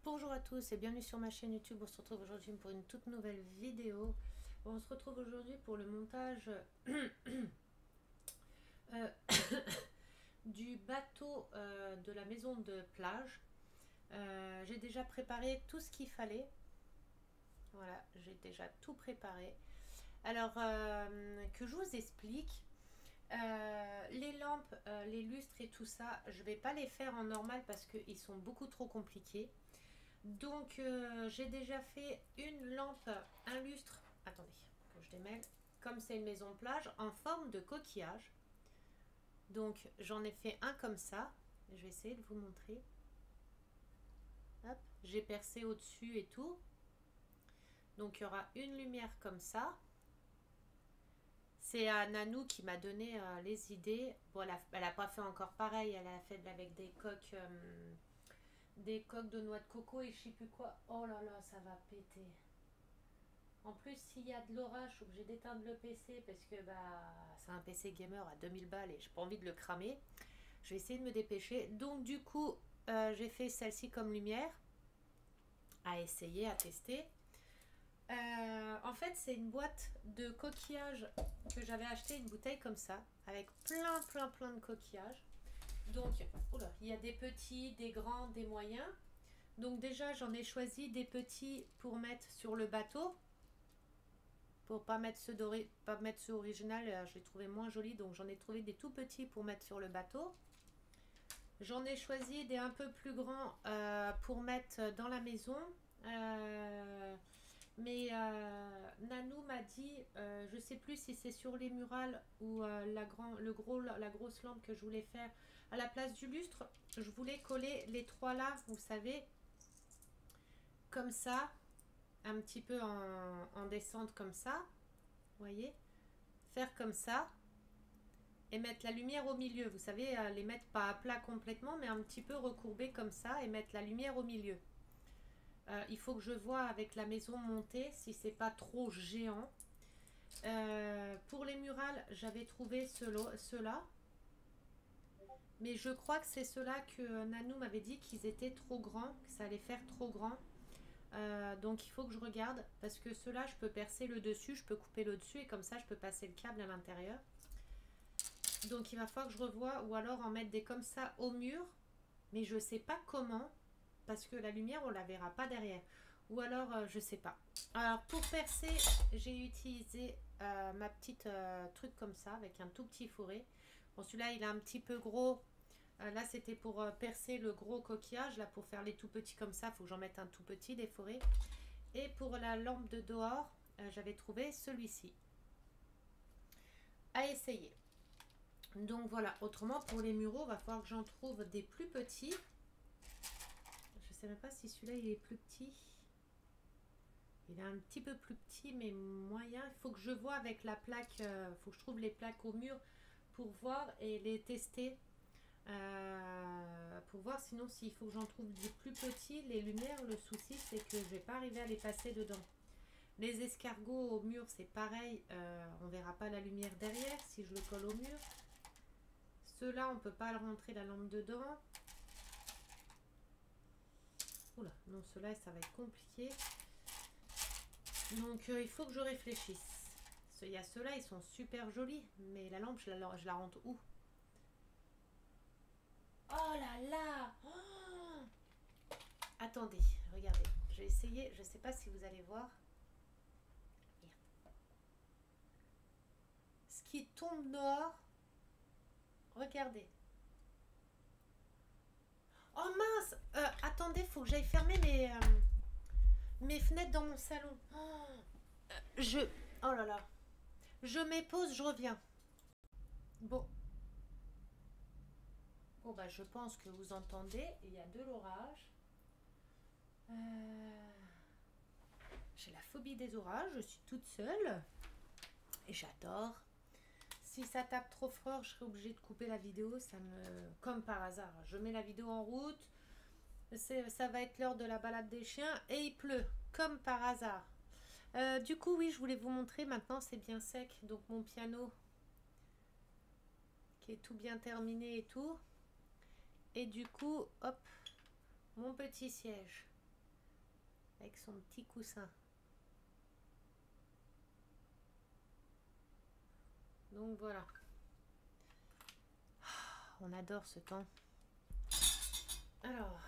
Bonjour à tous et bienvenue sur ma chaîne YouTube. On se retrouve aujourd'hui pour une toute nouvelle vidéo. On se retrouve aujourd'hui pour le montage euh, du bateau de la maison de plage. J'ai déjà préparé tout ce qu'il fallait. Voilà, j'ai déjà tout préparé. Alors, que je vous explique. Les lampes, les lustres et tout ça, je vais pas les faire en normal parce qu'ils sont beaucoup trop compliqués. Donc j'ai déjà fait une lampe, un lustre, attendez que je démêle, comme c'est une maison plage, en forme de coquillage. Donc j'en ai fait un comme ça, je vais essayer de vous montrer. Hop, j'ai percé au-dessus et tout. Donc il y aura une lumière comme ça. C'est Nanou qui m'a donné les idées. Bon, elle a pas fait encore pareil, elle a fait avec des coques de noix de coco et je sais plus quoi. Oh là là, ça va péter. En plus, s'il y a de l'orage, je suis obligée d'éteindre le PC parce que c'est un PC gamer à 2000 balles et j'ai pas envie de le cramer. Je vais essayer de me dépêcher. Donc du coup, j'ai fait celle-ci comme lumière à essayer, à tester. En fait, c'est une boîte de coquillages que j'avais acheté, une bouteille comme ça, avec plein de coquillages. Donc, oula, il y a des petits, des grands, des moyens. Donc déjà, j'en ai choisi des petits pour mettre sur le bateau. Pour pas mettre ceux original, je l'ai trouvé moins joli, donc j'en ai trouvé des tout petits pour mettre sur le bateau. J'en ai choisi des un peu plus grands pour mettre dans la maison. Mais Nanou m'a dit, je sais plus si c'est sur les murales ou la grosse lampe que je voulais faire à la place du lustre. Je voulais coller les trois là, vous savez, comme ça, un petit peu en descente comme ça, vous voyez, faire comme ça et mettre la lumière au milieu, vous savez, les mettre pas à plat complètement mais un petit peu recourbé comme ça et mettre la lumière au milieu. Il faut que je vois avec la maison montée si c'est pas trop géant. Pour les murales, j'avais trouvé ceux-là, mais je crois que c'est ceux-là que Nanou m'avait dit qu'ils étaient trop grands, que ça allait faire trop grand. Donc il faut que je regarde parce que ceux-là, je peux percer le dessus, je peux couper le dessus et comme ça, je peux passer le câble à l'intérieur. Donc il va falloir que je revoie ou alors en mettre des comme ça au mur, mais je sais pas comment parce que la lumière on la verra pas derrière. Ou alors je sais pas. Alors pour percer, j'ai utilisé ma petite truc comme ça avec un tout petit fourré. Bon celui-là il est un petit peu gros. Là c'était pour percer le gros coquillage. Là pour faire les tout petits comme ça, il faut que j'en mette un tout petit des forêts. Et pour la lampe de dehors, j'avais trouvé celui-ci. À essayer. Donc voilà, autrement pour les muraux, il va falloir que j'en trouve des plus petits. Je sais même pas si celui-là il est plus petit. Il est un petit peu plus petit mais moyen. Il faut que je vois avec la plaque, il faut que je trouve les plaques au mur pour voir et les tester. Pour voir sinon s'il faut que j'en trouve des plus petits. Les lumières, le souci c'est que je vais pas arriver à les passer dedans. Les escargots au mur c'est pareil, on verra pas la lumière derrière si je le colle au mur. Ceux-là, on ne peut pas rentrer la lampe dedans. Oula, non, ceux-là, ça va être compliqué. Donc, il faut que je réfléchisse. Il y a ceux-là, ils sont super jolis. Mais la lampe, je la rentre où? Oh là là, oh, attendez, regardez. Je vais essayer. Je ne sais pas si vous allez voir. Merde. Ce qui tombe dehors. Regardez. Oh mince, attendez, faut que j'aille fermer mes fenêtres dans mon salon. Oh là là. Je mets pause, je reviens. Bon. Bon bah je pense que vous entendez, il y a de l'orage. J'ai la phobie des orages, je suis toute seule. Et j'adore. Si ça tape trop fort, je serai obligée de couper la vidéo. Comme par hasard, je mets la vidéo en route. Ça va être l'heure de la balade des chiens et il pleut, comme par hasard. Du coup, oui, je voulais vous montrer. Maintenant, c'est bien sec. Donc, mon piano qui est tout bien terminé et tout. Et du coup, hop, mon petit siège. avec son petit coussin. Donc voilà. On adore ce temps. Alors.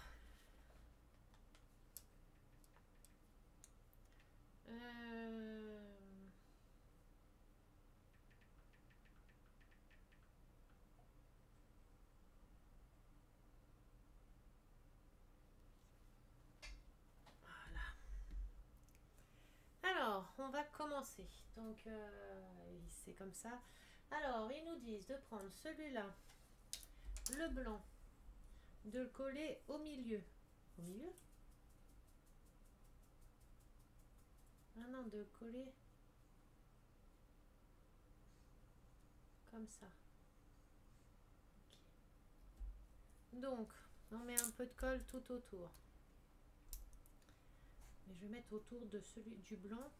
Alors, on va commencer. Donc, c'est comme ça. Alors, ils nous disent de prendre celui-là, le blanc, de le coller au milieu. Au milieu? Ah non, de le coller comme ça. Okay. Donc, on met un peu de colle tout autour. Et je vais mettre autour de celui du blanc.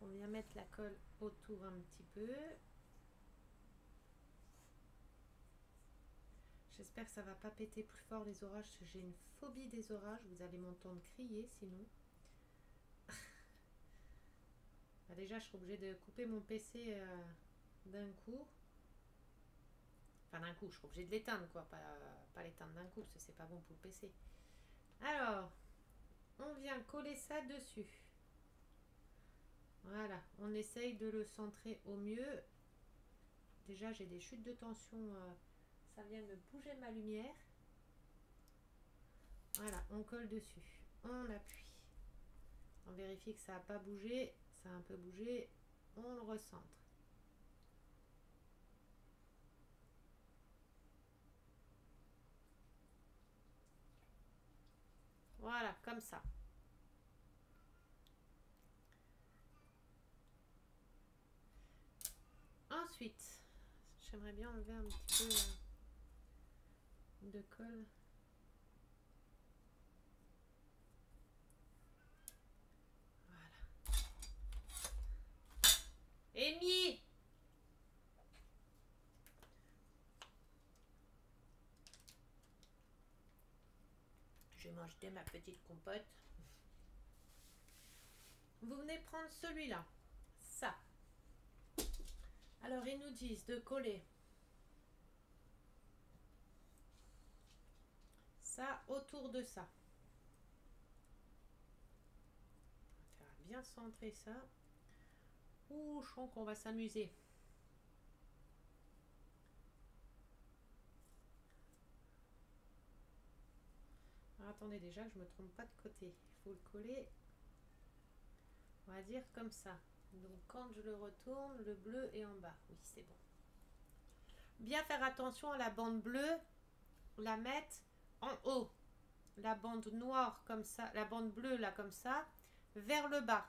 On vient mettre la colle autour un petit peu. J'espère que ça va pas péter plus fort les orages. J'ai une phobie des orages. Vous allez m'entendre crier sinon. Bah déjà, je suis obligée de couper mon PC d'un coup. Enfin, d'un coup, je suis obligée de l'éteindre, quoi. Pas l'éteindre d'un coup, parce que c'est pas bon pour le PC. Alors, on vient coller ça dessus. Voilà, on essaye de le centrer au mieux. Déjà, j'ai des chutes de tension. Ça vient de bouger ma lumière. Voilà, on colle dessus. On appuie. On vérifie que ça n'a pas bougé. Ça a un peu bougé. On le recentre. Voilà, comme ça. Ensuite, j'aimerais bien enlever un petit peu de colle. Voilà. Amy! Je vais m'acheter ma petite compote. Vous venez prendre celui-là. Ça. Alors, ils nous disent de coller ça autour de ça. On va faire bien centrer ça. Ouh, je sens qu'on va s'amuser. Alors, attendez déjà que je me trompe pas de côté. Il faut le coller, on va dire comme ça. Donc quand je le retourne, le bleu est en bas. Oui, c'est bon. Bien faire attention à la bande bleue, la mettre en haut. La bande noire comme ça, la bande bleue là comme ça, vers le bas.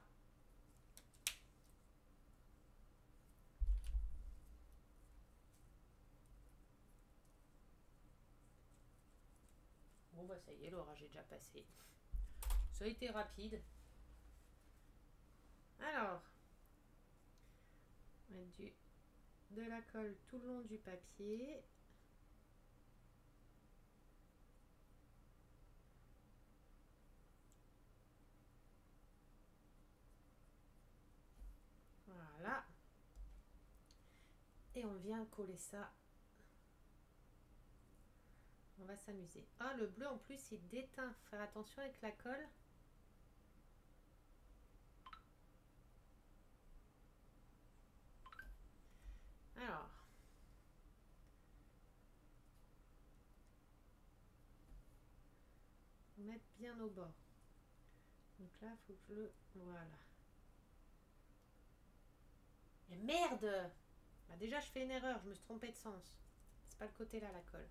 Bon bah ça y est, l'orage est déjà passé. Ça a été rapide. Alors, on va mettre de la colle tout le long du papier. Voilà. Et on vient coller ça. On va s'amuser. Ah, le bleu en plus il déteint. Faire attention avec la colle. Alors. Mettre bien au bord. Donc là, il faut que je le... Voilà. Mais merde! Bah déjà, je fais une erreur. Je me suis trompée de sens. C'est pas le côté là, la colle.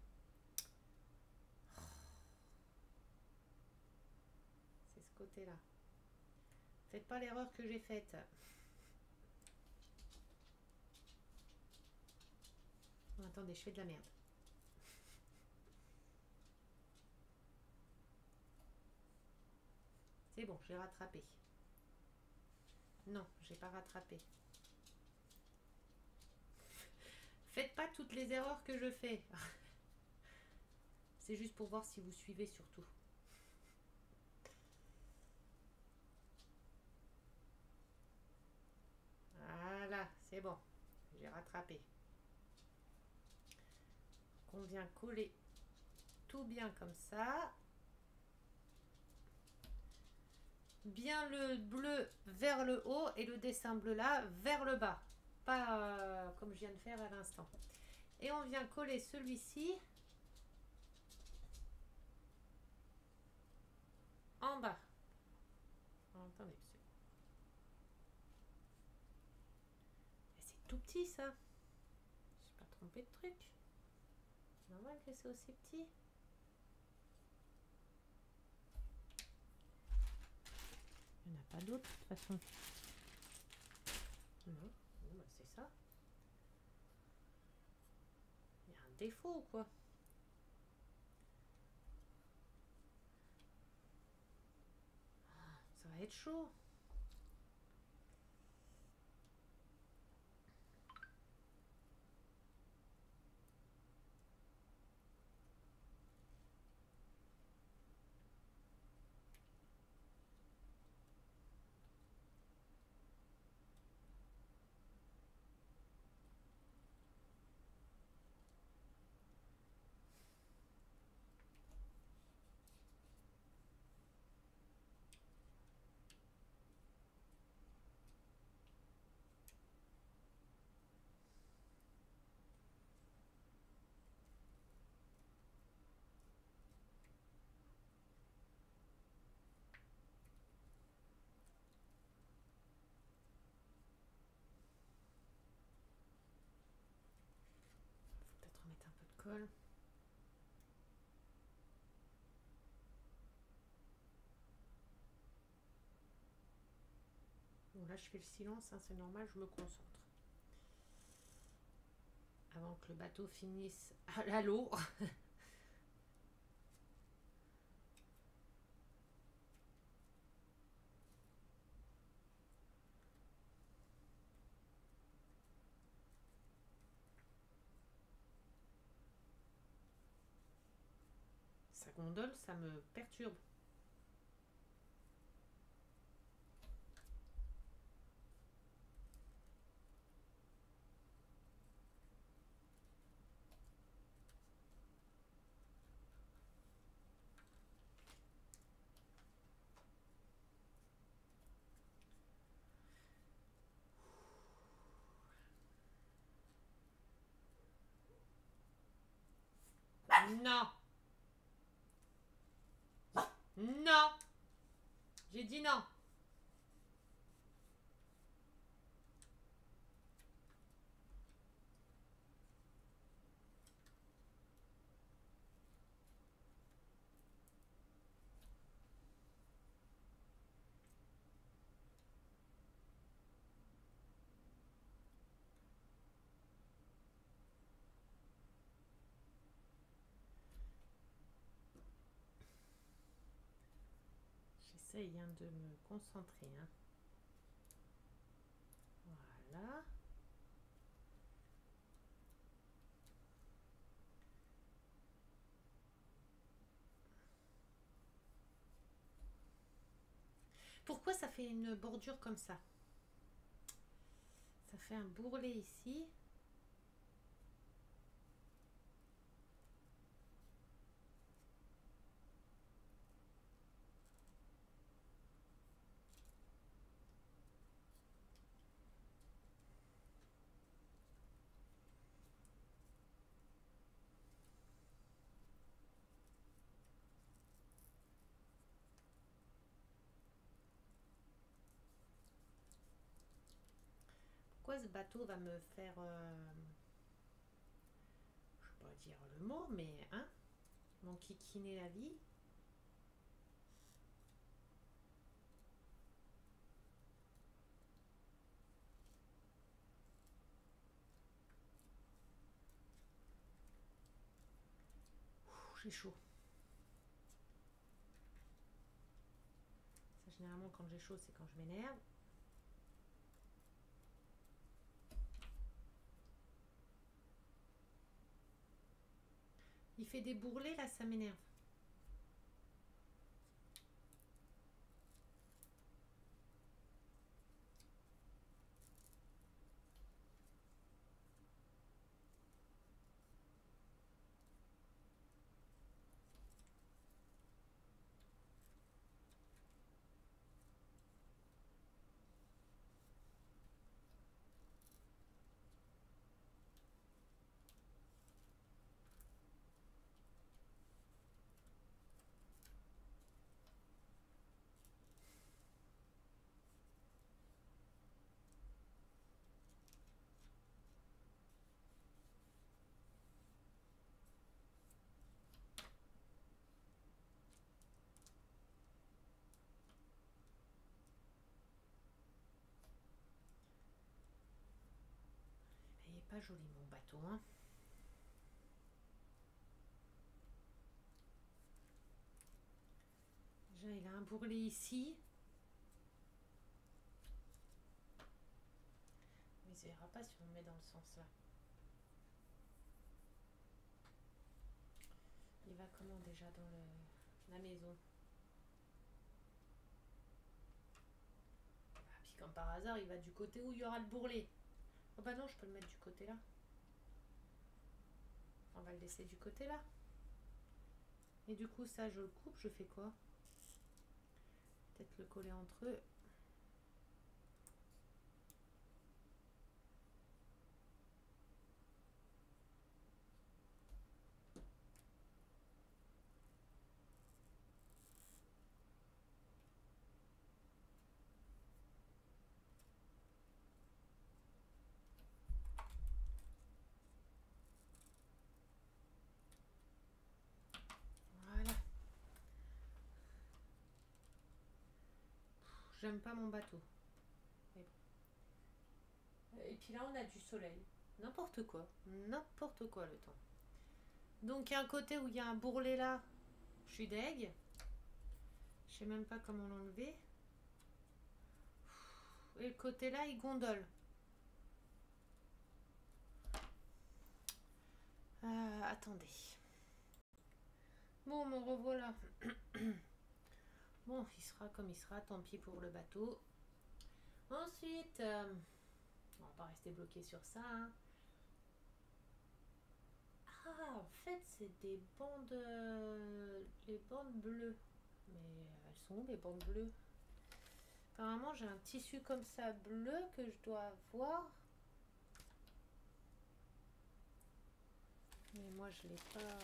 C'est ce côté-là. Faites pas l'erreur que j'ai faite. Oh, attendez, je fais de la merde. C'est bon, j'ai rattrapé. Non, j'ai pas rattrapé. Faites pas toutes les erreurs que je fais. C'est juste pour voir si vous suivez surtout. Voilà, c'est bon. J'ai rattrapé. On vient coller tout bien comme ça. Bien le bleu vers le haut et le dessin bleu là vers le bas. Pas comme je viens de faire à l'instant. Et on vient coller celui-ci en bas. Attendez, c'est tout petit ça. Je ne suis pas trompée de truc. C'est normal que c'est aussi petit. Il n'y en a pas d'autre de toute façon. Non, bon, bah, c'est ça. Il y a un défaut ou quoi? Ça va être chaud. Peut-être remettre un peu de colle. Bon, là, je fais le silence, hein, c'est normal, je me concentre. Avant que le bateau finisse à l'eau. Sa gondole, ça me perturbe. Non. Non. J'ai dit non. J'essaye de me concentrer. Hein. Voilà. Pourquoi ça fait une bordure comme ça? Ça fait un bourrelet ici. Pourquoi ce bateau va me faire... je ne vais pas dire le mot, mais... Hein, m'enquiquiner la vie. J'ai chaud. Ça, généralement, quand j'ai chaud, c'est quand je m'énerve. Il fait des bourrelets là, ça m'énerve. Il n'est pas joli mon bateau, hein. Déjà, il a un bourrelet ici. Mais ça ira pas si on le met dans le sens là. Il va comment déjà dans la maison? Ah, puis comme par hasard, il va du côté où il y aura le bourrelet. Oh bah non, je peux le mettre du côté là. On va le laisser du côté là. Et du coup, ça, je le coupe, je fais quoi? Peut-être le coller entre eux. Voilà. J'aime pas mon bateau. Et puis là, on a du soleil. N'importe quoi. N'importe quoi le temps. Donc, il y a un côté où il y a un bourrelet là. Je suis deg. Je sais même pas comment l'enlever. Et le côté là, il gondole. Attendez. Bon, me revoilà. Bon, il sera comme il sera. Tant pis pour le bateau. Ensuite, on va pas rester bloqué sur ça. Hein. Ah, en fait, c'est des bandes... les bandes bleues. Mais elles sont où les bandes bleues? Apparemment, j'ai un tissu comme ça bleu que je dois avoir. Mais moi, je l'ai pas...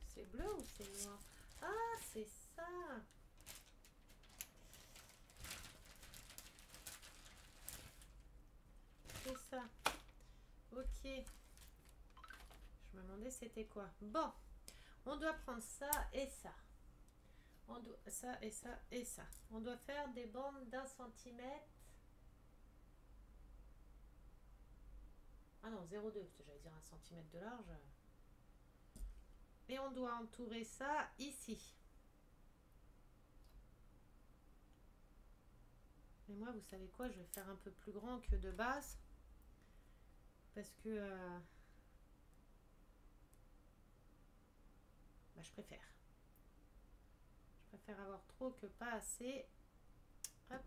C'est bleu ou c'est noir? Ah, c'est ça! C'est ça. Ok. Je me demandais c'était quoi. Bon. On doit prendre ça et ça. On doit... Ça et ça et ça. On doit faire des bandes d'1 centimètre. Ah non, 0,2. Parce que j'allais dire 1 centimètre de large. Et on doit entourer ça ici. Mais moi, vous savez quoi? Je vais faire un peu plus grand que de base. Parce que... bah, je préfère. Je préfère avoir trop que pas assez. Hop.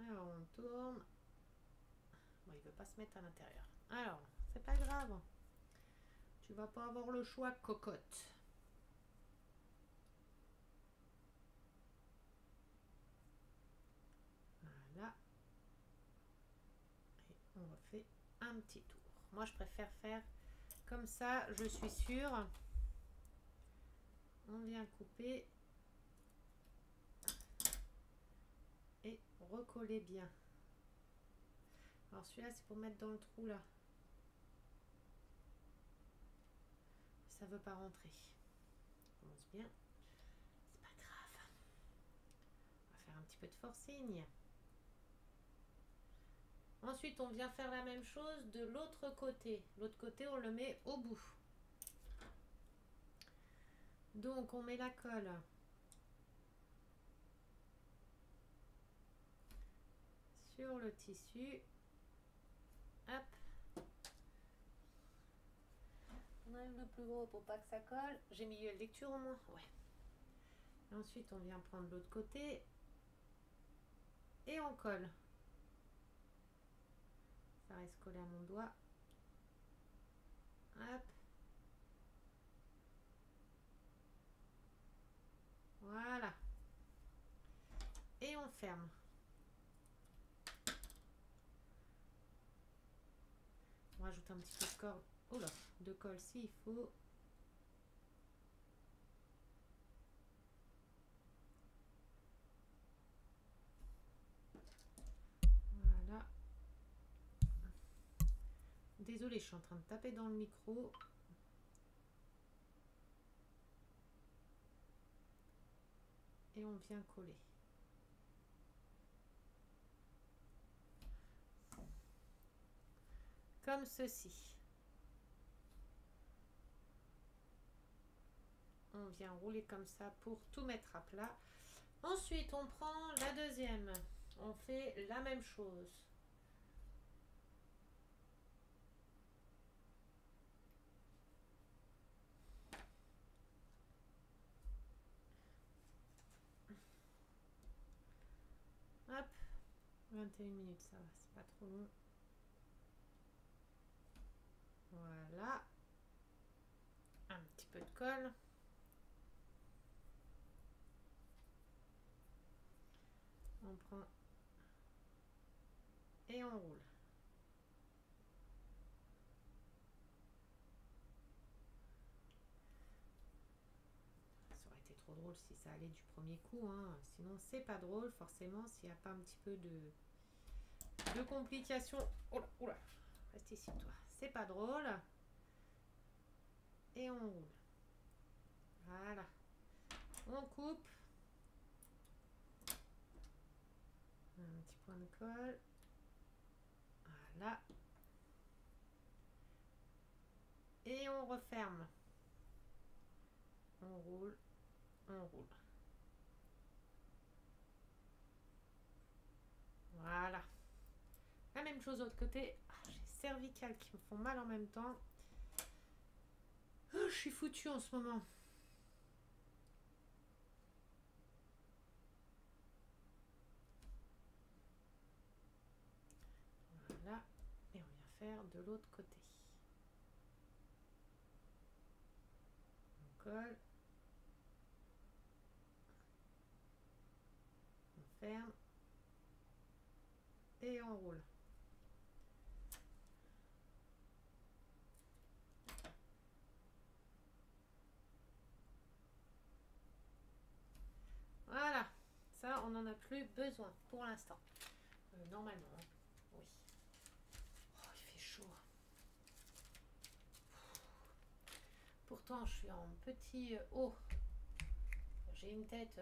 Alors, on tourne. Bon, il veut pas se mettre à l'intérieur. Alors, c'est pas grave. Tu vas pas avoir le choix, cocotte. Voilà. Et on refait un petit tour. Moi, je préfère faire comme ça. Je suis sûre. On vient couper. Et recoller bien. Alors, celui-là, c'est pour mettre dans le trou, là. Ça veut pas rentrer. Ça commence bien. C'est pas grave. On va faire un petit peu de forcing. Ensuite, on vient faire la même chose de l'autre côté. L'autre côté, on le met au bout. Donc, on met la colle sur le tissu. Hop. On enlève le plus gros pour pas que ça colle. J'ai mis lecture au moins. Ouais. Et ensuite, on vient prendre l'autre côté. Et on colle. Ça reste collé à mon doigt. Hop. Voilà. Et on ferme. On rajoute un petit peu de colle. Oh là, de colle s'il faut. Voilà. Désolée, je suis en train de taper dans le micro. Et on vient coller. Comme ceci. On vient rouler comme ça pour tout mettre à plat. Ensuite, on prend la deuxième. On fait la même chose. Hop. 21 minutes, ça va, c'est pas trop long. Voilà. Un petit peu de colle. On prend et on roule. Ça aurait été trop drôle si ça allait du premier coup, hein. Sinon c'est pas drôle forcément s'il n'y a pas un petit peu de complications. Oula, oula, reste ici toi. C'est pas drôle. Et on roule. Voilà. On coupe. Un petit point de colle. Voilà. Et on referme. On roule. On roule. Voilà. La même chose de l'autre côté. Ah, j'ai cervicales qui me font mal en même temps. Oh, je suis foutue en ce moment. Voilà. Et on vient faire de l'autre côté. On colle. On ferme. Et on roule. Voilà. Ça, on n'en a plus besoin pour l'instant. Normalement, hein. Oui. Oh, il fait chaud. Pourtant, je suis en petit haut. J'ai une tête...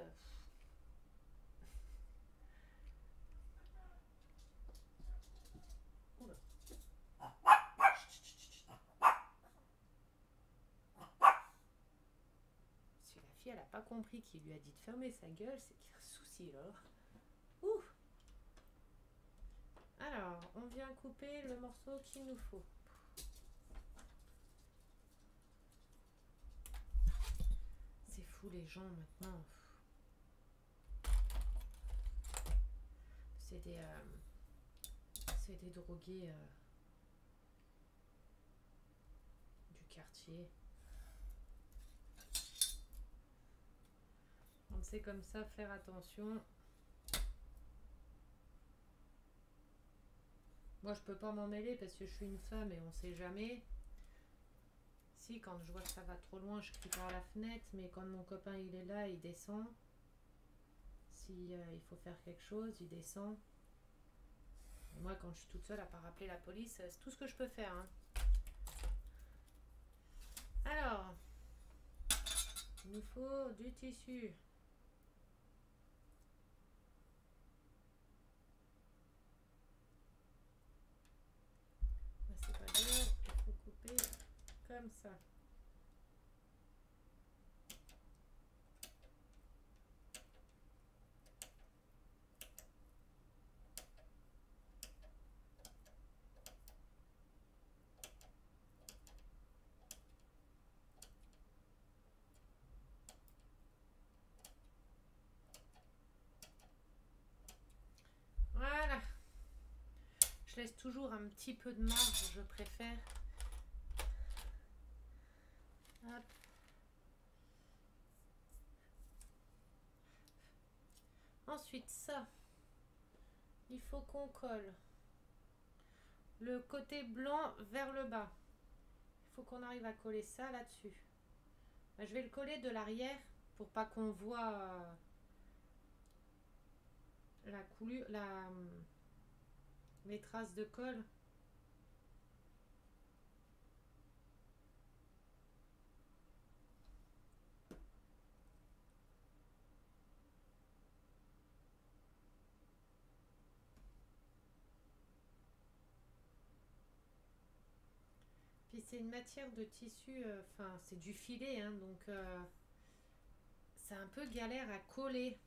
Oula. Si la fille, elle n'a pas compris qu'il lui a dit de fermer sa gueule, c'est qu'il y a un souci là. Ouh. Alors, on vient couper le morceau qu'il nous faut. C'est fou les gens maintenant. C'est des drogués du quartier. On sait comme ça faire attention. Moi, je peux pas m'en mêler parce que je suis une femme et on sait jamais. Si, quand je vois que ça va trop loin, je crie par la fenêtre, mais quand mon copain il est là, il descend. Si il faut faire quelque chose, il descend. Et moi, quand je suis toute seule à pas rappeler la police, c'est tout ce que je peux faire, hein. Alors, il nous faut du tissu. C'est pas dur, il faut couper comme ça. laisse toujours un petit peu de marge, je préfère. Hop. Ensuite, ça, il faut qu'on colle le côté blanc vers le bas. Il faut qu'on arrive à coller ça là-dessus. Je vais le coller de l'arrière pour pas qu'on voit la coulure, les traces de colle. Puis c'est une matière de tissu, enfin c'est du filet, hein, donc c'est un peu galère à coller.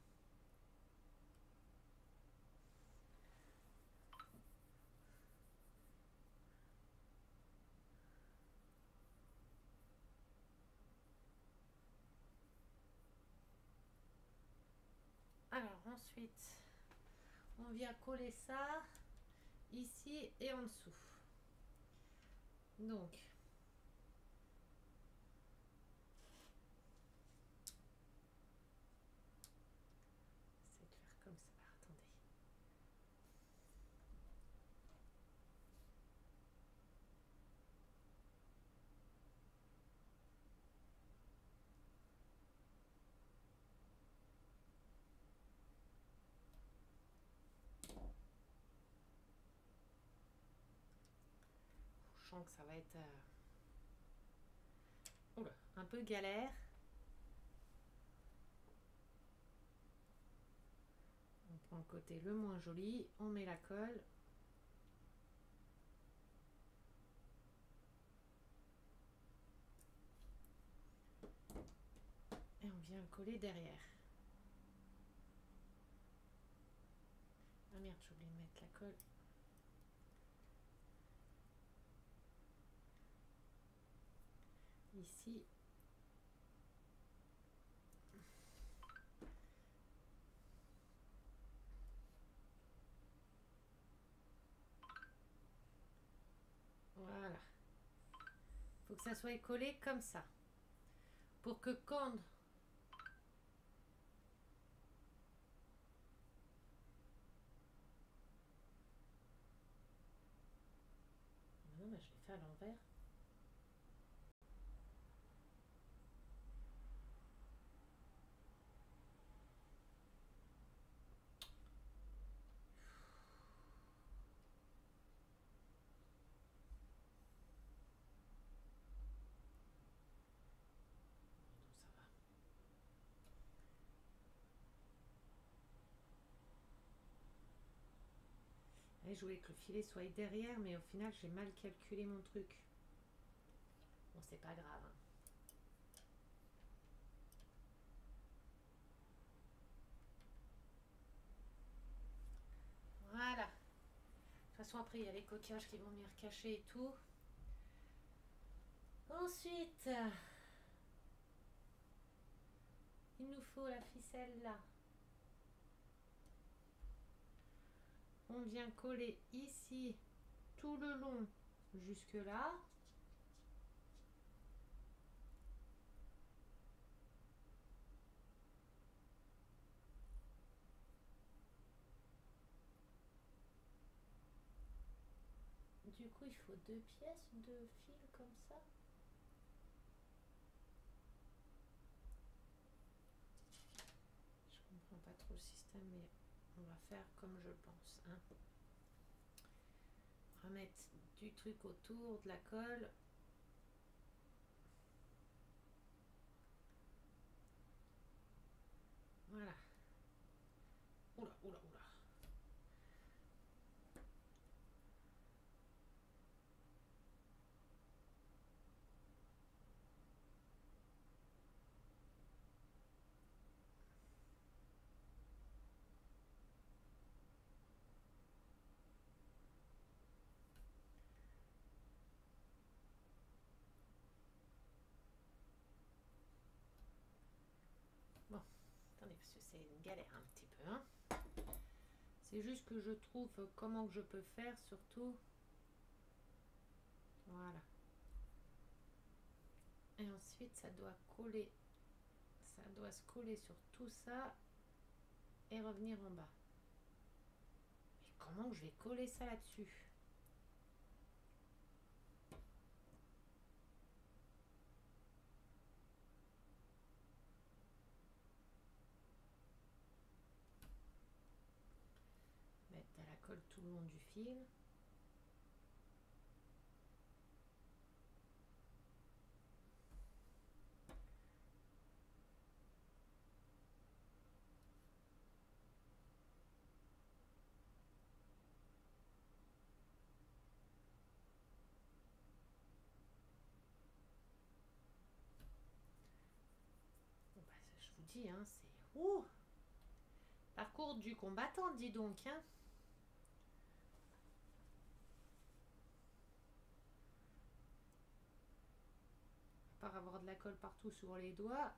Alors ensuite, on vient coller ça ici et en dessous. Donc, c'est de faire comme ça. Attendez. Je sens que ça va être oula, un peu galère. On prend le côté le moins joli, on met la colle. Et on vient coller derrière. Ah merde, j'ai oublié de mettre la colle. Ici. Voilà. Faut que ça soit collé comme ça. Pour que quand non, mais je l'ai fait à l'envers. Et je voulais que le filet soit derrière, mais au final, j'ai mal calculé mon truc. Bon, c'est pas grave. Hein. Voilà. De toute façon, après, il y a les coquillages qui vont venir cacher et tout. Ensuite, il nous faut la ficelle là. On vient coller ici tout le long jusque là. Du coup, il faut 2 pièces de fil comme ça. Je comprends pas trop le système, mais on va faire comme je pense. Hein. On va mettre du truc autour de la colle. Voilà. Oula, oula, oula. Bon, attendez, parce que c'est une galère un petit peu. Hein. C'est juste que je trouve comment je peux faire surtout. Voilà. Et ensuite, ça doit coller. Ça doit se coller sur tout ça et revenir en bas. Mais comment je vais coller ça là-dessus? Mettre de la colle tout le long du fil. Bon, bah, je vous dis, hein, c'est... Ouh, parcours du combattant, dis donc, hein. À part avoir de la colle partout sur les doigts.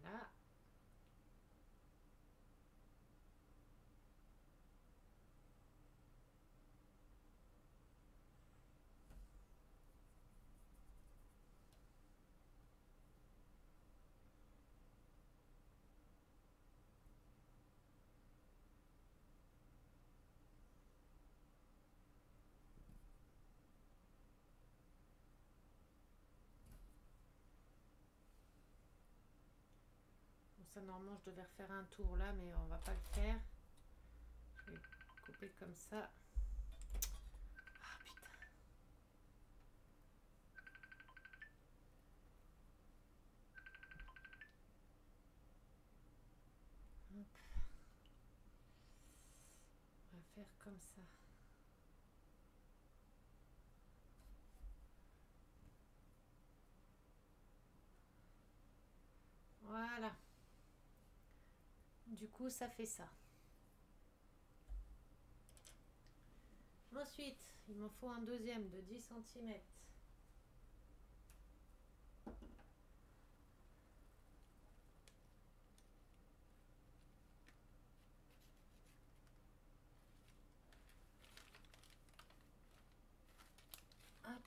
Voilà. Bon, ça, normalement, je devais refaire un tour là, mais on va pas le faire. Je vais couper comme ça. Ah, putain. Hop. On va faire comme ça. Voilà. Du coup, ça fait ça. Ensuite, il m'en faut un deuxième de 10 cm. Hop.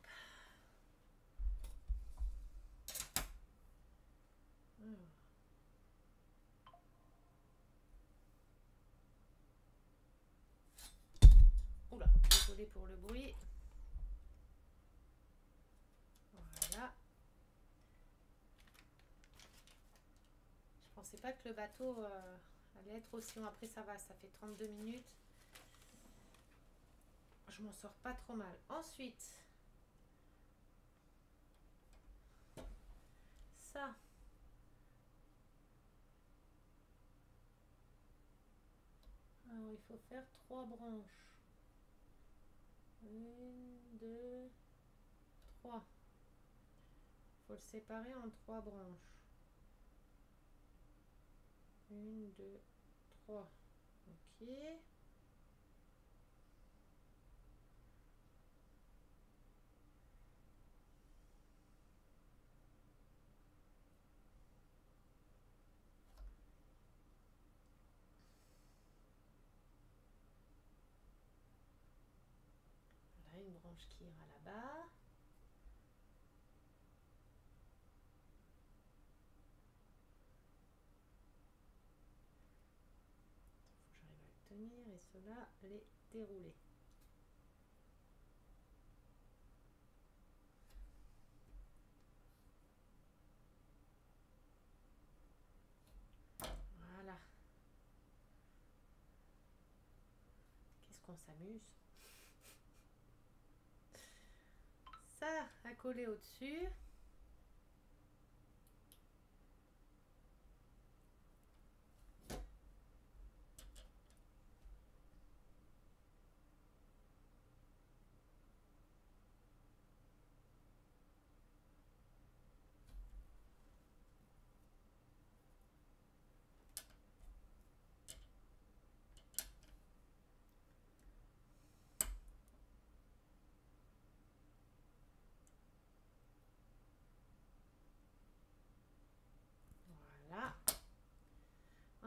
Oula, désolé pour le bruit. Voilà. Je pensais pas que le bateau allait être aussi long. Après, ça va, ça fait 32 minutes. Je m'en sors pas trop mal. Ensuite, ça. Alors, il faut faire 3 branches. 1, 2, 3. Il faut le séparer en 3 branches. 1, 2, 3. Ok. Voilà, une branche qui ira là-bas. Faut que j'arrive à le tenir et cela les dérouler. Voilà. Qu'est-ce qu'on s'amuse. Ça à coller au-dessus.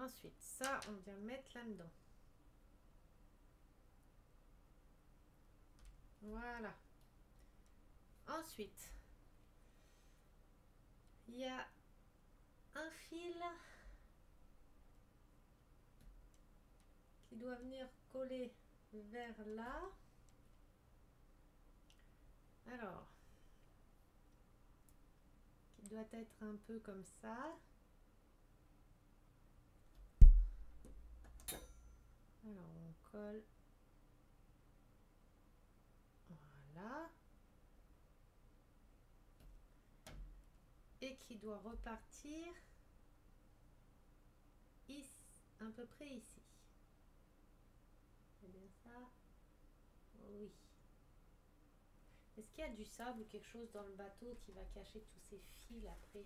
Ensuite, ça, on vient le mettre là-dedans. Voilà. Ensuite, il y a un fil qui doit venir coller vers là. Alors, qui doit être un peu comme ça. Alors, on colle. Voilà. Et qui doit repartir ici, à peu près ici. C'est bien ça? Oui. Est-ce qu'il y a du sable ou quelque chose dans le bateau qui va cacher tous ces fils après?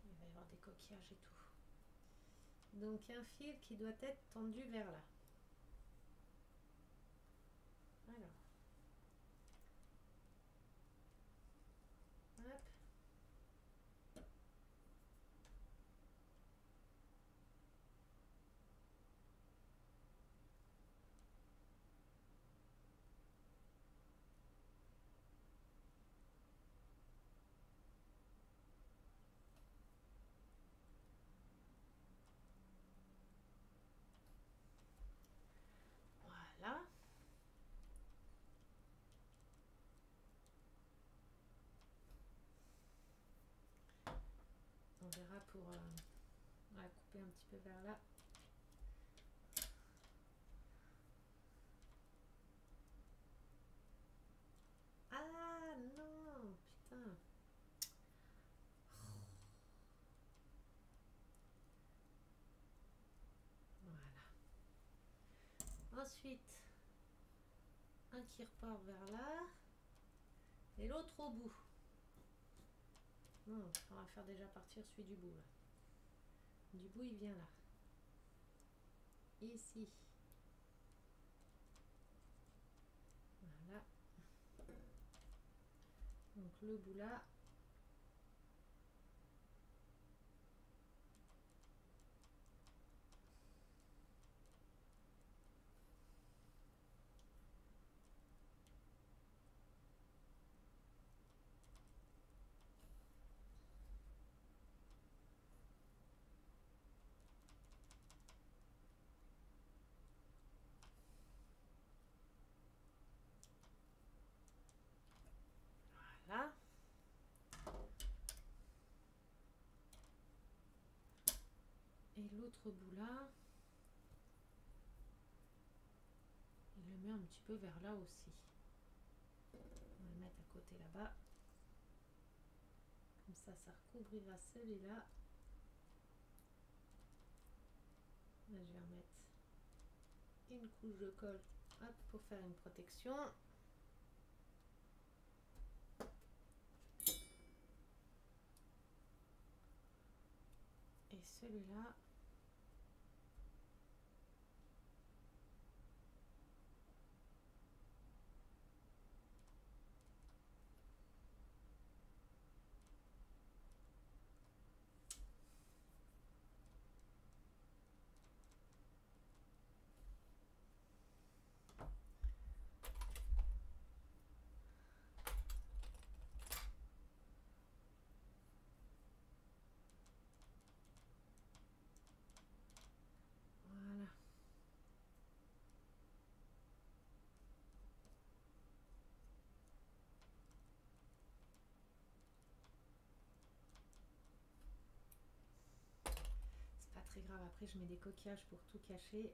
Il va y avoir des coquillages et tout. Donc un fil qui doit être tendu vers là. Alors. Hop. Voilà. On verra pour on va couper un petit peu vers là. Ah non, putain. Voilà. Ensuite, un qui repart vers là et l'autre au bout. Non, on va faire déjà partir celui du bout là. Du bout, il vient là. Ici. Voilà. Donc le bout là. Voilà. Et l'autre bout là, il le met un petit peu vers là aussi. On va le mettre à côté là-bas. Comme ça, ça recouvrira celui-là. Là, je vais remettre une couche de colle, hop, pour faire une protection. Et celui-là, voilà. C'est pas très grave, après je mets des coquillages pour tout cacher.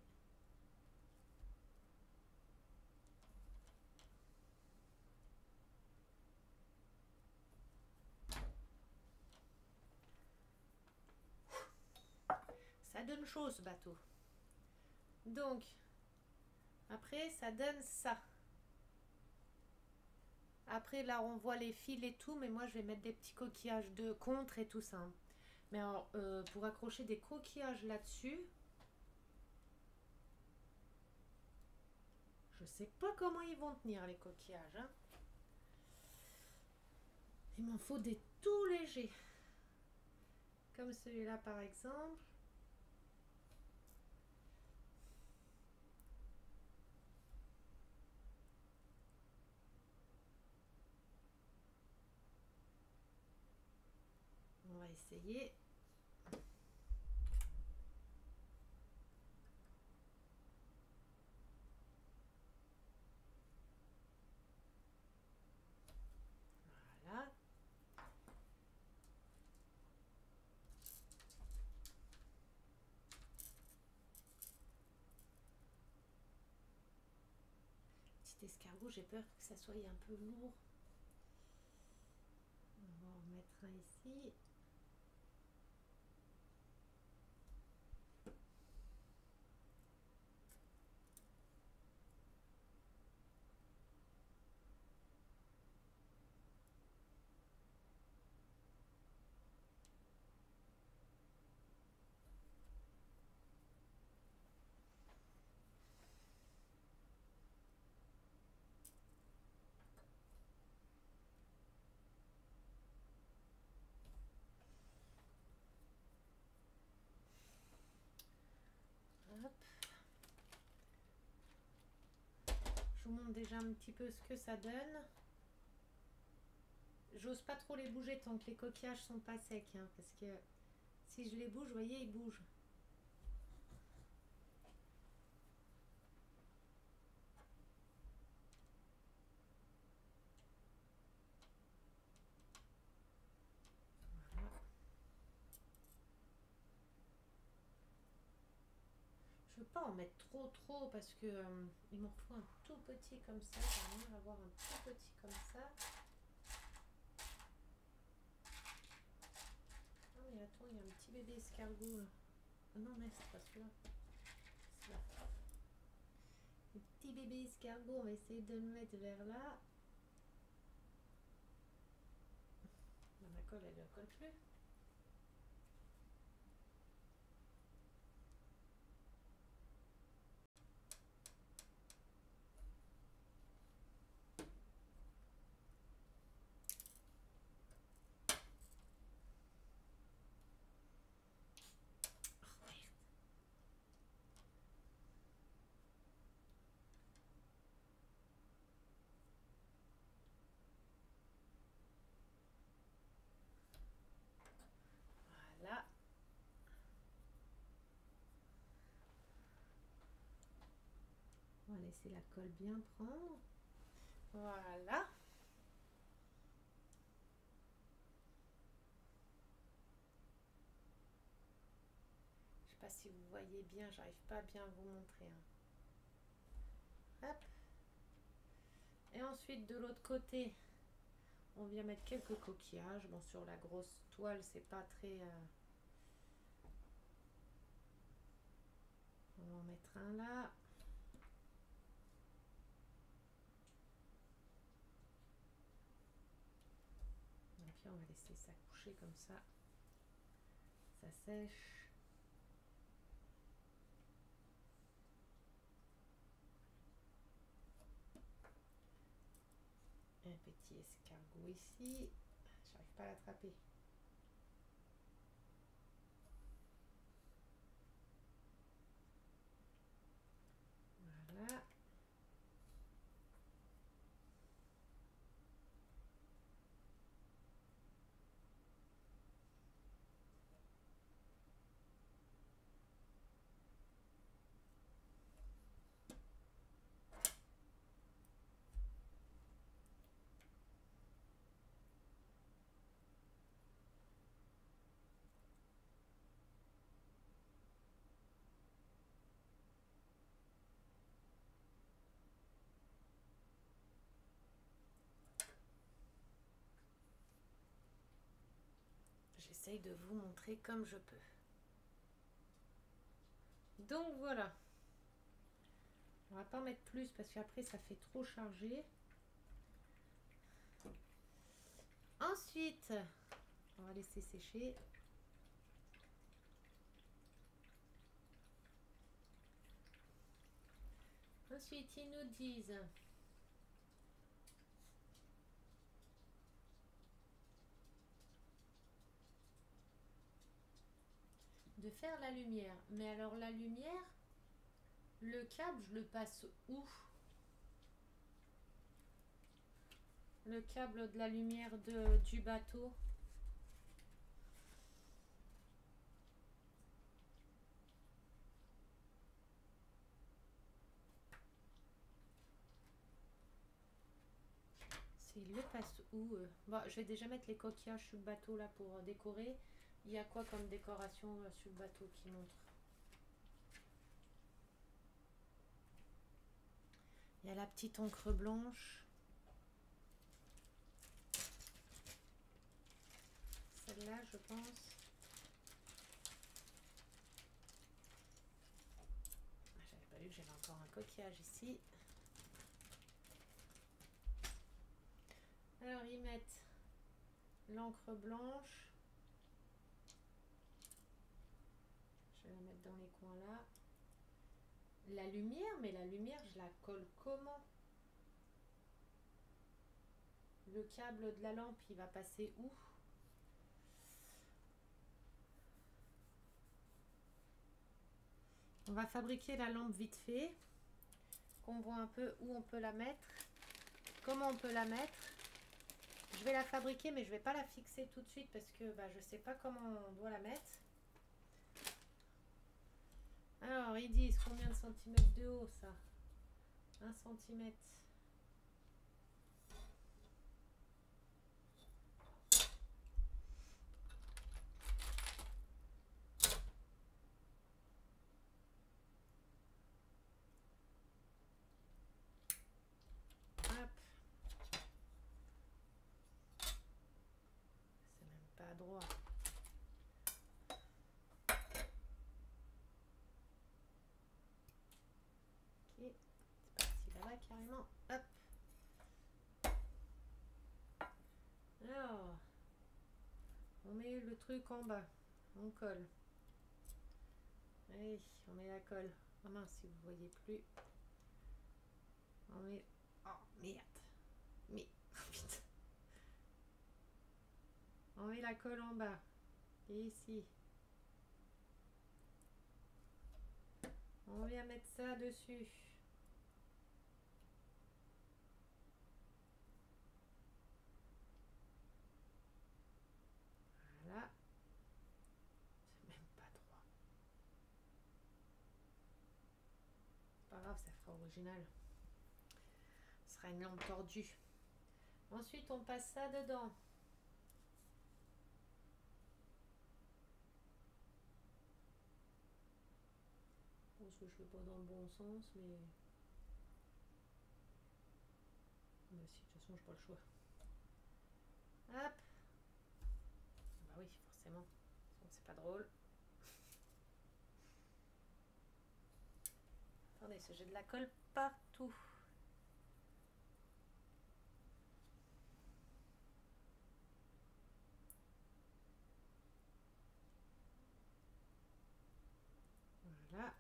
Ça donne chaud ce bateau. Donc, après ça donne ça. Après là on voit les fils et tout, mais moi je vais mettre des petits coquillages de contre et tout ça. Mais alors, pour accrocher des coquillages là-dessus, je sais pas comment ils vont tenir les coquillages. Hein. Il m'en faut des tout légers. Comme celui-là par exemple. On va essayer. Voilà. Petit escargot, j'ai peur que ça soit un peu lourd. On va en mettre un ici. Hop. Je vous montre déjà un petit peu ce que ça donne. J'ose pas trop les bouger tant que les coquillages sont pas secs, hein, parce que si je les bouge, vous voyez, ils bougent. Voilà. Je veux pas en mettre trop parce que il m'en faut un tout petit comme ça. J'aimerais avoir un tout petit comme ça. Ah mais attends, il y a un petit bébé escargot là. Oh non mais c'est pas celui-là. C'est là. Le petit bébé escargot, on va essayer de le mettre vers là. Ma colle, elle ne colle plus. Voilà. On va laisser la colle bien prendre. Voilà. Je sais pas si vous voyez bien, j'arrive pas à bien vous montrer. Hein. Hop. Et ensuite de l'autre côté, on vient mettre quelques coquillages. Bon, sur la grosse toile, c'est pas très... On va en mettre un là. Et puis on va laisser ça coucher comme ça. Ça sèche. Un petit escargot ici. J'arrive pas à l'attraper. Voilà. J'essaye de vous montrer comme je peux. Donc voilà. On va pas mettre plus parce qu'après ça fait trop chargé. Ensuite, on va laisser sécher. Ensuite, ils nous disent faire la lumière. Mais alors la lumière, le câble, je le passe où? Le câble de la lumière du bateau. Il le passe où? Bon, je vais déjà mettre les coquillages sur le bateau là pour décorer. Il y a quoi comme décoration sur le bateau qui montre? Il y a la petite encre blanche. Celle-là, je pense. J'avais pas vu que j'avais encore un coquillage ici. Alors, ils mettent l'encre blanche. Je vais la mettre dans les coins là. La lumière, mais la lumière, je la colle comment? Le câble de la lampe, il va passer où? On va fabriquer la lampe vite fait. Qu'on voit un peu où on peut la mettre. Comment on peut la mettre. Je vais la fabriquer, mais je vais pas la fixer tout de suite parce que bah, je sais pas comment on doit la mettre. Alors, ils disent combien de centimètres de haut ça? 1 centimètre. Hop. C'est même pas droit. Ok. C'est parti là-bas carrément. Hop. Alors, on met le truc en bas. On colle. Allez, on met la colle. Ah mince, si vous voyez plus. On met... Oh, merde. Mais, putain. On met la colle en bas. Et ici. On vient mettre ça dessus. Voilà. C'est même pas droit. C'est pas grave, ça fera original. Ce sera une lampe tordue. Ensuite, on passe ça dedans. Je pense que je ne vais pas dans le bon sens, mais... Mais si, de toute façon, je n'ai pas le choix. Hop. Bah oui, forcément. Sinon, c'est pas drôle. Attendez, j'ai de la colle partout. Voilà.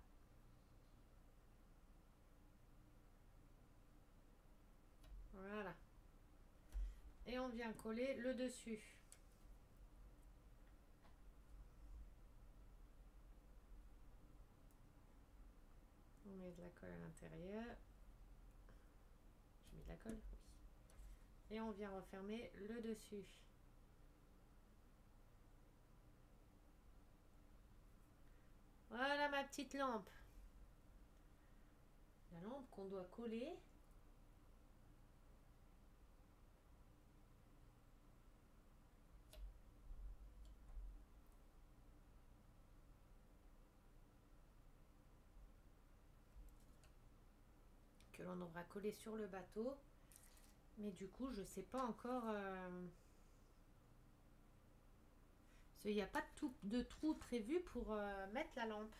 Voilà. Et on vient coller le dessus. On met de la colle à l'intérieur. J'ai mis de la colle, oui. Et on vient refermer le dessus. Voilà ma petite lampe. La lampe qu'on doit coller. Que l'on aura collé sur le bateau. Mais du coup, je sais pas encore... Il n'y a pas de trou prévu pour mettre la lampe.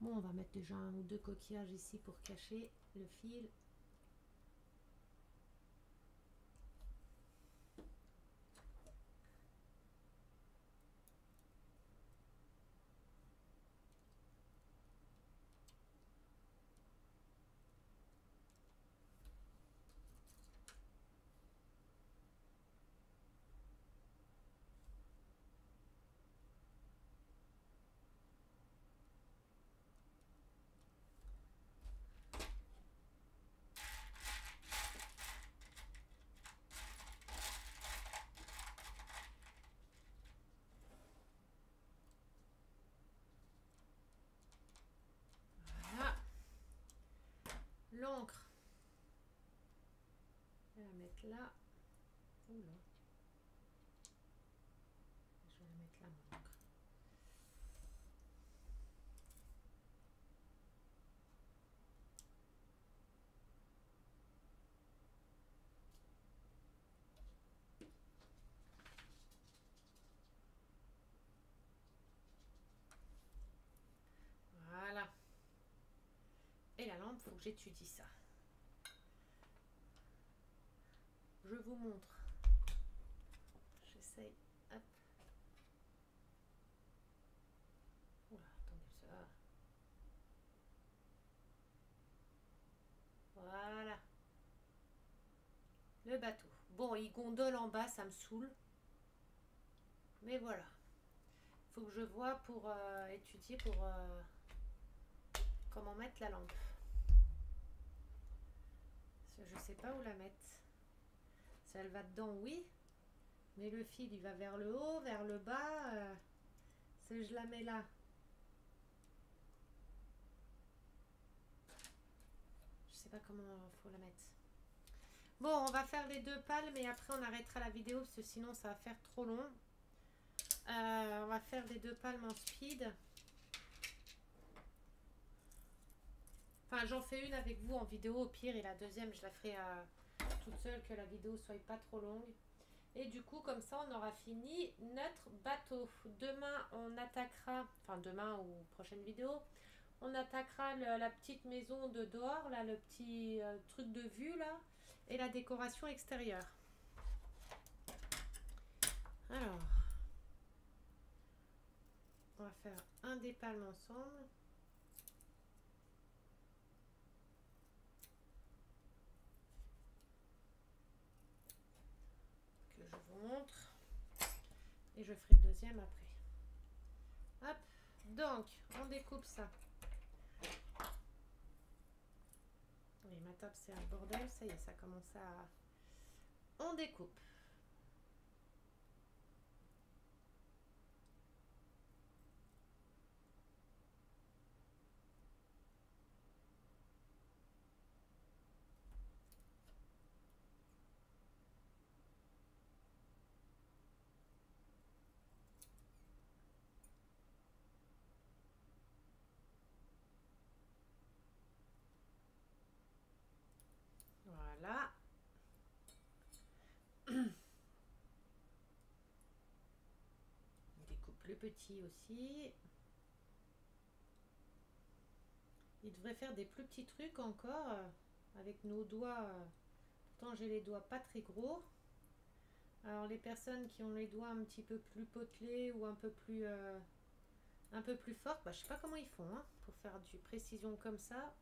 Bon, on va mettre déjà 1 ou 2 coquillages ici pour cacher le fil. L'encre. Je vais la mettre là. Oula. Je vais la mettre là, mon encre. Voilà. Et la lampe, faut que j'étudie ça. Je vous montre. J'essaye. Hop. Oula, attendez ça. Voilà. Le bateau. Bon, il gondole en bas, ça me saoule. Mais voilà. Il faut que je vois pour étudier pour comment mettre la lampe. Je sais pas où la mettre. Si elle va dedans, oui. Mais le fil, il va vers le haut, vers le bas. Si je la mets là. Je sais pas comment faut la mettre. Bon, on va faire les 2 pales, mais après on arrêtera la vidéo parce que sinon ça va faire trop long. On va faire les 2 palmes en speed. Enfin, j'en fais une avec vous en vidéo au pire et la deuxième, je la ferai toute seule, que la vidéo soit pas trop longue. Et du coup, comme ça, on aura fini notre bateau. Demain, on attaquera, enfin demain ou prochaine vidéo, on attaquera la petite maison de dehors, là, le petit truc de vue, là, et la décoration extérieure. Alors, on va faire un des palmes ensemble. Que je vous montre. Et je ferai le deuxième après. Hop, donc, on découpe ça. Oui, ma table, c'est un bordel. Ça y est, ça commence à... On découpe. Voilà. On découpe le petit aussi. Il devrait faire des plus petits trucs encore avec nos doigts. Pourtant, j'ai les doigts pas très gros. Alors, les personnes qui ont les doigts un petit peu plus potelés ou un peu plus forts, bah, je sais pas comment ils font hein, pour faire du précision comme ça.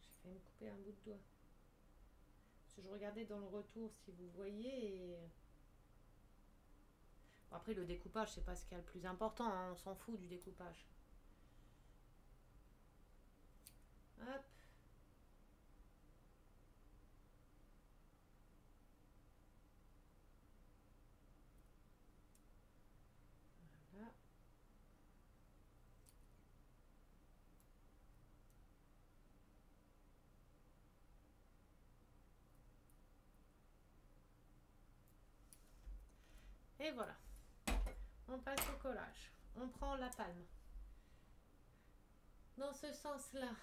J'ai failli me couper un bout de doigt. Parce que je regardais dans le retour si vous voyez. Et... Bon, après, le découpage, c'est pas ce qu'il y a le plus important. Hein, on s'en fout du découpage. Hop. Voilà. Et voilà. On passe au collage. On prend la palme. Dans ce sens-là.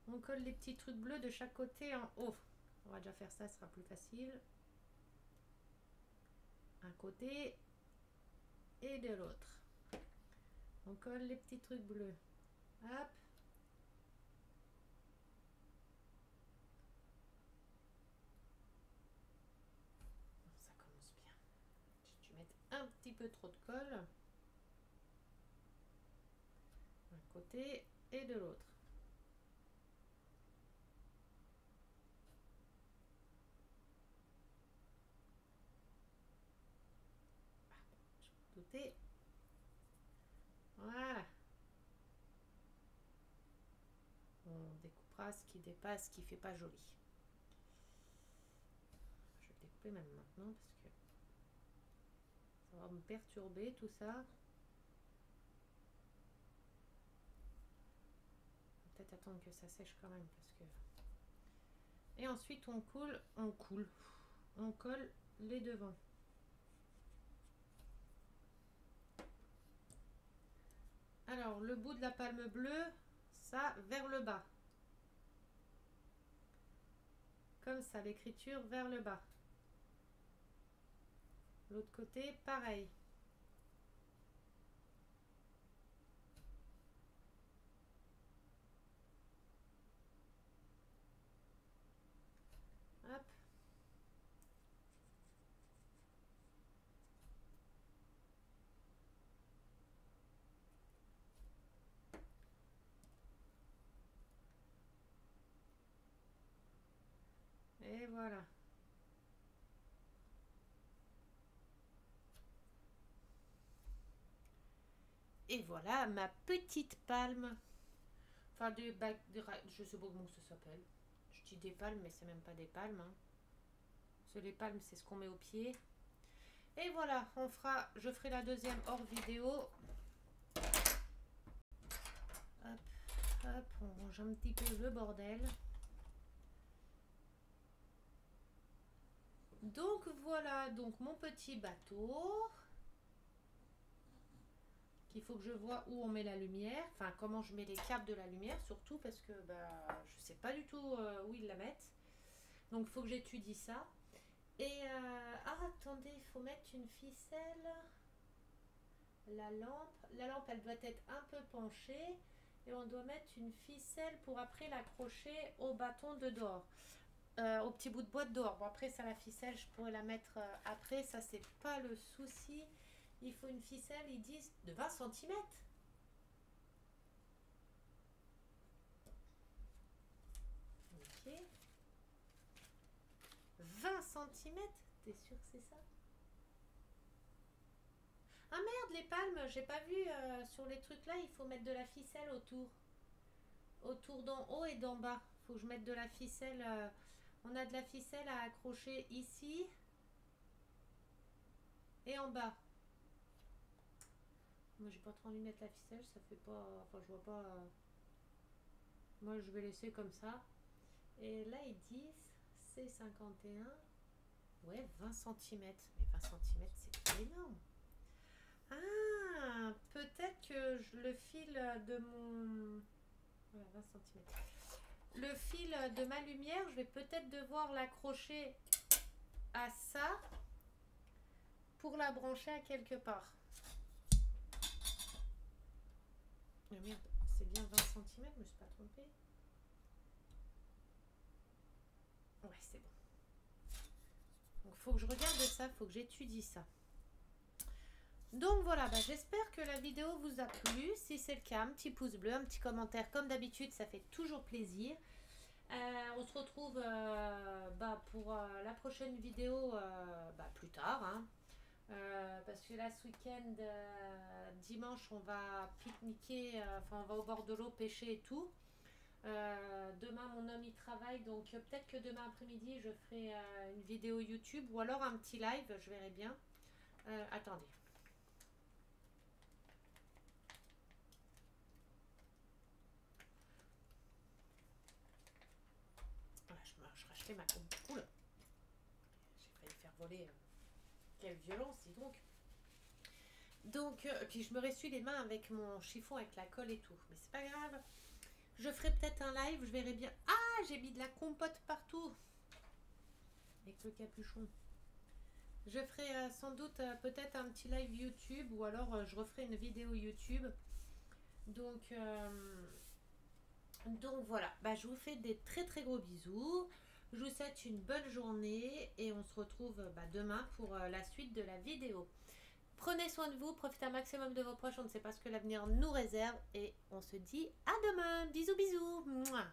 On colle les petits trucs bleus de chaque côté en haut. On va déjà faire ça, ce sera plus facile. Un côté et de l'autre. On colle les petits trucs bleus. Hop. Ça commence bien. J'ai dû mettre un petit peu trop de colle. Un côté et de l'autre. Douter. Voilà. On découpe trace qui dépasse, qui fait pas joli. Je vais le découper même maintenant parce que ça va me perturber tout ça. Peut-être attendre que ça sèche quand même parce que. Et ensuite on colle les devants. Alors le bout de la palme bleue, ça vers le bas. Comme ça, l'écriture vers le bas. L'autre côté, pareil. Hop. Et voilà. Et voilà ma petite palme. Enfin, je sais pas comment ça s'appelle. Je dis des palmes, mais c'est même pas des palmes. Hein. Parce que les palmes, c'est ce qu'on met au pied. Et voilà, je ferai la deuxième hors vidéo. Hop, hop, on range un petit peu le bordel. Donc voilà, donc mon petit bateau. Il faut que je vois où on met la lumière, enfin comment je mets les câbles de la lumière surtout parce que je sais pas du tout où ils la mettent. Donc il faut que j'étudie ça. Et attendez, il faut mettre une ficelle. La lampe elle doit être un peu penchée et on doit mettre une ficelle pour après l'accrocher au bâton de dehors. Au petit bout de bois de dehors. Bon après ça la ficelle je pourrais la mettre après, ça c'est pas le souci. Il faut une ficelle, ils disent, de 20 cm. Ok. 20 cm. T'es sûr que c'est ça? Ah merde, les palmes, j'ai pas vu sur les trucs là, il faut mettre de la ficelle autour. Autour d'en haut et d'en bas. Faut que je mette de la ficelle. On a de la ficelle à accrocher ici et en bas. Moi j'ai pas trop envie de mettre la ficelle, ça fait pas. Enfin je vois pas. Moi je vais laisser comme ça. Et là ils disent C51. Ouais, 20 cm. Mais 20 cm c'est énorme. Ah, peut-être que le fil de mon. Voilà, 20 cm. Le fil de ma lumière, je vais peut-être devoir l'accrocher à ça pour la brancher à quelque part. Oh merde, c'est bien 20 cm, je me suis pas trompée. Ouais, c'est bon. Donc, faut que je regarde ça, faut que j'étudie ça. Donc voilà, j'espère que la vidéo vous a plu. Si c'est le cas, un petit pouce bleu, un petit commentaire comme d'habitude, ça fait toujours plaisir. On se retrouve pour la prochaine vidéo plus tard. Hein. Parce que là ce week-end, dimanche, on va pique-niquer, on va au bord de l'eau pêcher et tout. Demain mon homme y travaille, donc peut-être que demain après-midi je ferai une vidéo YouTube ou alors un petit live, je verrai bien. Attendez. Je rachetais ma coupe. Oula. J'ai failli faire voler. Quelle violence, dis donc. Donc, puis je me ressuie les mains avec mon chiffon, avec la colle et tout. Mais c'est pas grave. Je ferai peut-être un live, je verrai bien. Ah, j'ai mis de la compote partout. Avec le capuchon. Je ferai sans doute peut-être un petit live YouTube ou alors je referai une vidéo YouTube. Donc voilà, je vous fais des très très gros bisous. Je vous souhaite une bonne journée et on se retrouve demain pour la suite de la vidéo. Prenez soin de vous, profitez un maximum de vos proches, on ne sait pas ce que l'avenir nous réserve et on se dit à demain. Bisous bisous. Mouah.